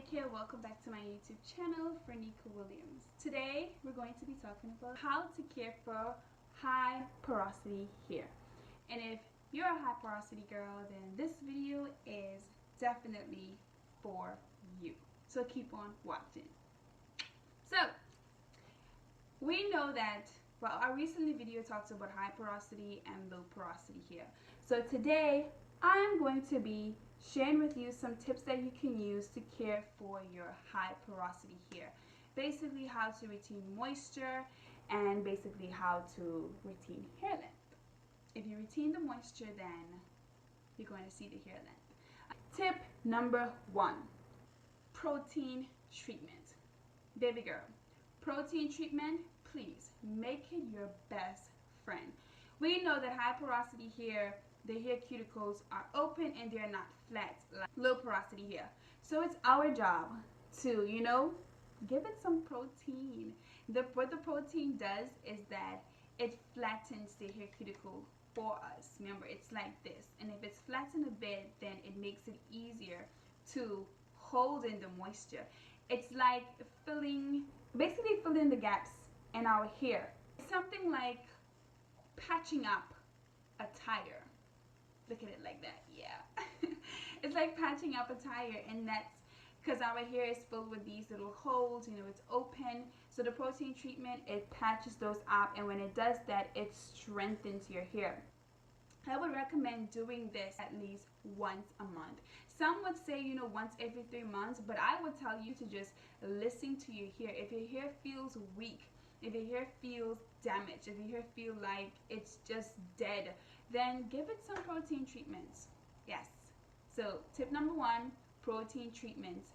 here, welcome back to my YouTube channel, Fernica Williams. Today we're going to be talking about how to care for high porosity hair. And if you're a high porosity girl, then this video is definitely for you. So keep on watching. So we know that, well, our recent video talks about high porosity and low porosity hair. So today I'm going to be sharing with you some tips that you can use to care for your high porosity hair. Basically how to retain moisture and basically how to retain hair length. If you retain the moisture, then you're going to see the hair length. Tip number 1, protein treatment. Baby girl, protein treatment, please make it your best friend. We know that high porosity hair, the hair cuticles are open and they're not flat like low porosity hair. So it's our job to, give it some protein. What the protein does is that it flattens the hair cuticle for us. Remember, it's like this. And if it's flattened a bit, then it makes it easier to hold in the moisture. It's like basically filling the gaps in our hair. It's something like patching up a tire. Look at it like that, yeah. It's like patching up a tire, and that's because our hair is filled with these little holes, it's open. So the protein treatment, it patches those up, and when it does that, it strengthens your hair. I would recommend doing this at least once a month. Some would say, once every 3 months, but I would tell you to just listen to your hair. If your hair feels weak, if your hair feels damaged, if your hair feels like it's just dead, then give it some protein treatments. Yes. So tip number 1, protein treatments.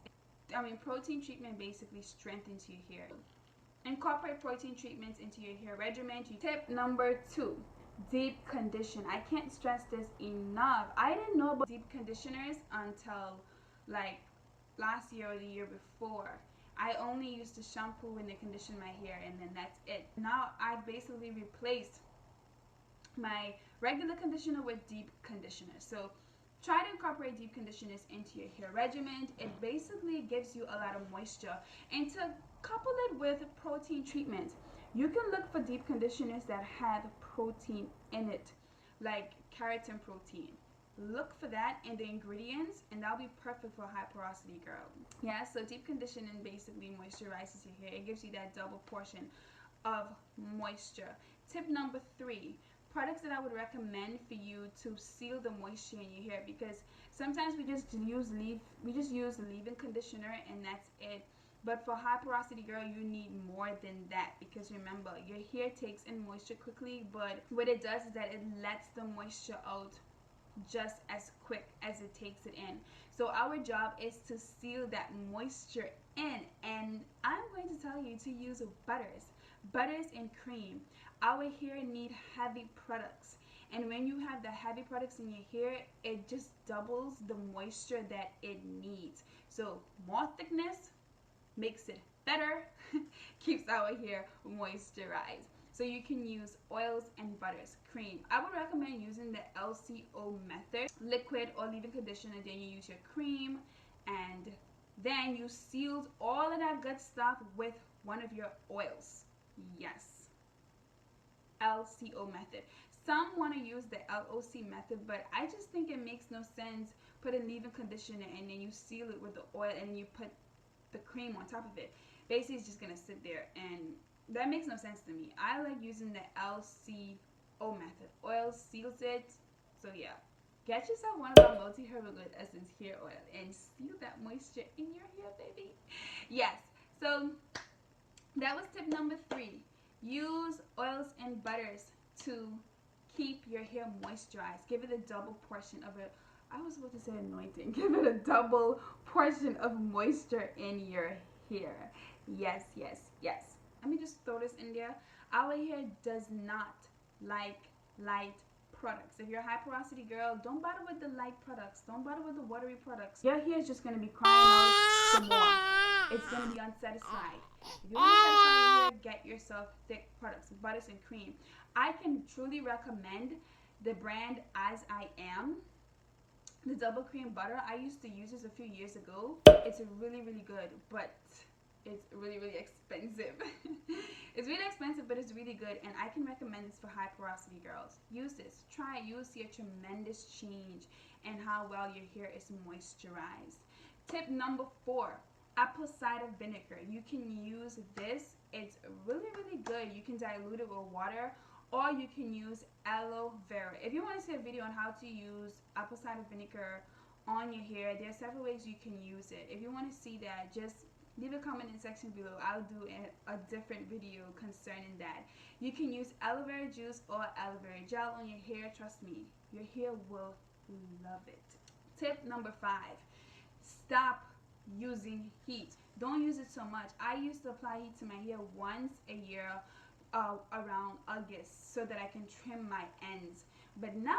Protein treatment basically strengthens your hair. Incorporate protein treatments into your hair regimen. Tip number 2, deep condition. I can't stress this enough. I didn't know about deep conditioners until like last year or the year before. I only used to shampoo and condition my hair, and then that's it. Now I've basically replaced my regular conditioner with deep conditioner. So try to incorporate deep conditioners into your hair regimen. It basically gives you a lot of moisture. And to couple it with protein treatment, you can look for deep conditioners that have protein in it, like keratin protein. Look for that in the ingredients, and that'll be perfect for a high porosity girl. Yeah, so deep conditioning basically moisturizes your hair. It gives you that double portion of moisture. Tip number 3, products that I would recommend for you to seal the moisture in your hair, because sometimes we just use leave-in conditioner and that's it. But for high porosity girl, you need more than that, because remember, your hair takes in moisture quickly, but what it does is that it lets the moisture out just as quick as it takes it in. So our job is to seal that moisture in, and I'm going to tell you to use butters and cream. Our hair need heavy products, and when you have the heavy products in your hair, it just doubles the moisture that it needs. So more thickness makes it better, keeps our hair moisturized. So you can use oils and butters, cream. I would recommend using the LCO method, liquid or leave-in conditioner, then you use your cream, and then you sealed all of that good stuff with one of your oils. Yes, LCO method. Some want to use the LOC method, but I just think it makes no sense. Put a leave-in conditioner and then you seal it with the oil and then you put the cream on top of it. Basically, it's just gonna sit there, and that makes no sense to me. I like using the LCO method. Oil seals it. So yeah, get yourself one of our multi-herbal good essence hair oil and seal that moisture in your hair, baby. Yes. So that was tip number 3. Use oils and butters to keep your hair moisturized. Give it a double portion of it. I was about to say anointing. Give it a double portion of moisture in your hair. Yes, yes, yes. Let me just throw this in there. Our hair does not like light products. If you're a high porosity girl, don't bother with the light products. Don't bother with the watery products. Your hair is just going to be crying out for more. It's going to be unsatisfied. If you want to satisfy your hair, get yourself thick products, butters and cream. I can truly recommend the brand As I Am. the double cream butter. I used to use this a few years ago. It's really, really good, but it's really, really expensive. It's really expensive, but it's really good, and I can recommend this for high porosity girls. Use this. Try it. You will see a tremendous change in how well your hair is moisturized. Tip number 4, apple cider vinegar. You can use this. It's really, really good. You can dilute it with water, or you can use aloe vera. If you want to see a video on how to use apple cider vinegar on your hair, there are several ways you can use it. If you want to see that, just leave a comment in the section below. I'll do a different video concerning that. You can use aloe vera juice or aloe vera gel on your hair. Trust me, your hair will love it. Tip number 5, stop using heat. Don't use it so much. I used to apply heat to my hair once a year around August so that I can trim my ends. But now,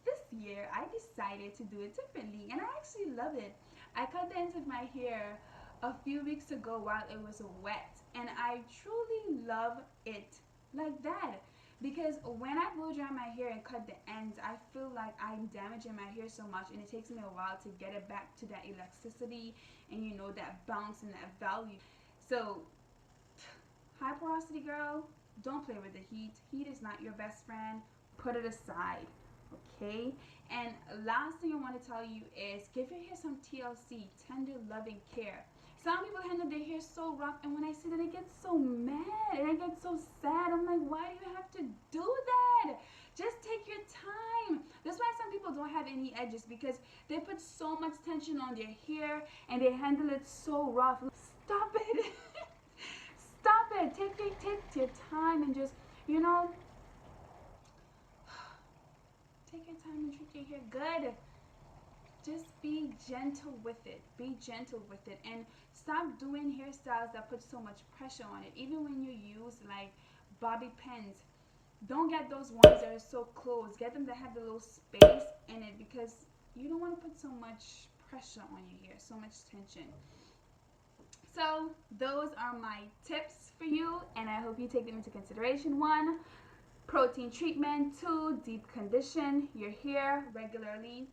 this year, I decided to do it differently, and I actually love it. I cut the ends of my hair a few weeks ago while it was wet, and I truly love it like that. Because when I blow dry my hair and cut the ends, I feel like I'm damaging my hair so much, and it takes me a while to get it back to that elasticity and, you know, that bounce and that value. So high porosity girl, don't play with the heat. Heat is not your best friend. Put it aside, okay? And last thing I want to tell you is give your hair some TLC, tender loving care. Some people handle their hair so rough, and when I see that, I get so mad and I get so sad. I'm like, why do you have to do that? Just take your time. That's why some people don't have any edges, because they put so much tension on their hair and they handle it so rough. Stop it. Stop it. Take your time and just, you know, take your time and treat your hair good. Just be gentle with it. Be gentle with it, and stop doing hairstyles that put so much pressure on it. Even when you use like bobby pins, don't get those ones that are so close. Get them that have the little space in it, because you don't want to put so much pressure on your hair, so much tension. So those are my tips for you, and I hope you take them into consideration. 1, protein treatment. 2, deep condition your hair regularly.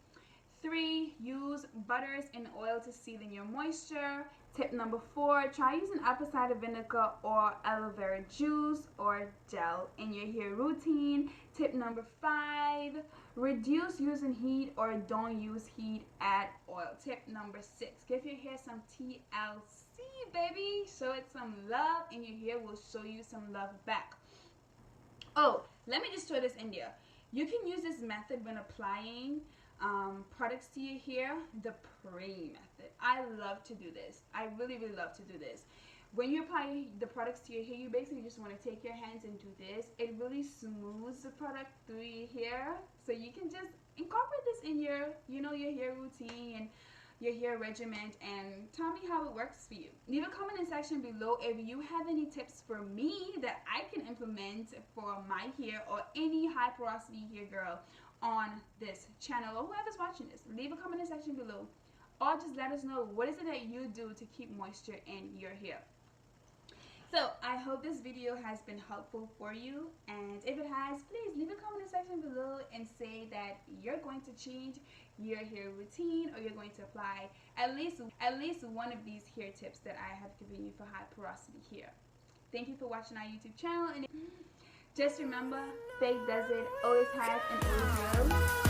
3, use butters and oil to seal in your moisture. Tip number 4, try using apple cider vinegar or aloe vera juice or gel in your hair routine. Tip number 5, reduce using heat or don't use heat at all. Tip number 6, give your hair some TLC, baby. Show it some love, and your hair will show you some love back. Oh, let me just throw this in there. You can use this method when applying products to your hair, the praying method. I love to do this. I really, really love to do this. When you apply the products to your hair, you basically just want to take your hands and do this. It really smooths the product through your hair, so you can just incorporate this in your, you know, your hair routine and your hair regimen, and tell me how it works for you. Leave a comment in the section below if you have any tips for me that I can implement for my hair or any high porosity hair girl on this channel, or whoever's watching this. Leave a comment in the section below, or just let us know what is it that you do to keep moisture in your hair. So I hope this video has been helpful for you, and if it has, please leave a comment in the section below and say that you're going to change your hair routine, or you're going to apply at least one of these hair tips that I have given you for high porosity hair. Thank you for watching our YouTube channel, and just remember, fake does it, always has, and always will.